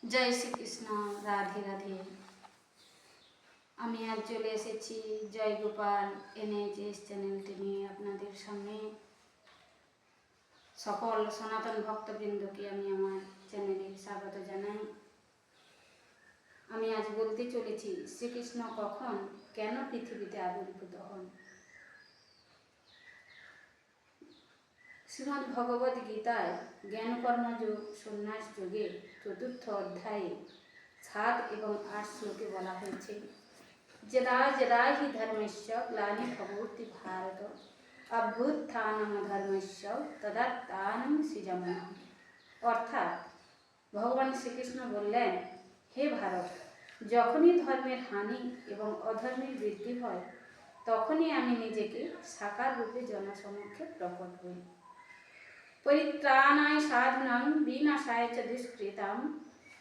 জয় শ্রীকৃষ্ণ। রাধে রাধে। আমি আজ চলে এসেছি জয় গোপাল NHS চ্যানেলটি নিয়ে আপনাদের সামনে। সকল সনাতন ভক্তবৃন্দকে আমি আমার চ্যানেলে স্বাগত জানাই। আমি আজ বলতে চলেছি শ্রীকৃষ্ণ কখন কেন পৃথিবীতে আবির্ভূত হন। শ্রীমদ্ ভগবদ গীতায় জ্ঞান কর্মযোগ সন্ন্যাস যোগে ৪র্থ অধ্যায়ে ৭ এবং ৮ শ্লোকে বলা হয়েছে, যদা যদা হি ধর্মস্য গ্লানির্ভবতি ভারত অভ্যুত্থানম ধর্মস্য তদাত্মানম সৃজাম্যহম। অর্থাৎ ভগবান শ্রীকৃষ্ণ বললেন, হে ভারত, যখনই ধর্মের হানি এবং অধর্মের বৃদ্ধি হয় তখনই আমি নিজেকে সাকার রূপে জনসমক্ষে প্রকট হই। পরিত্রাণায় সাধনাং বিনাশায় চ দুষ্কৃতাম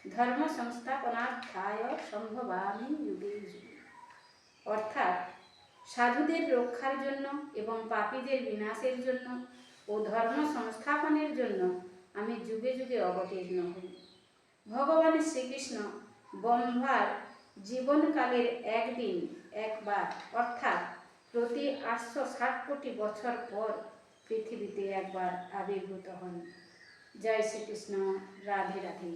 ধর্ম সংস্থাপনার্থায় সম্ভবামি যুগে যুগে। অর্থাৎ সাধুদের রক্ষার জন্য এবং পাপীদের বিনাশের জন্য ও ধর্ম সংস্থাপনের জন্য আমি যুগে যুগে অবতীর্ণ হই। ভগবান শ্রীকৃষ্ণ ব্রহ্মার জীবনকালের একদিন একবার অর্থাৎ প্রতি ৮৬০ কোটি বছর পর পৃথিবীতে একবার আবির্ভূত হন। জয় শ্রীকৃষ্ণ। রাধে রাধে।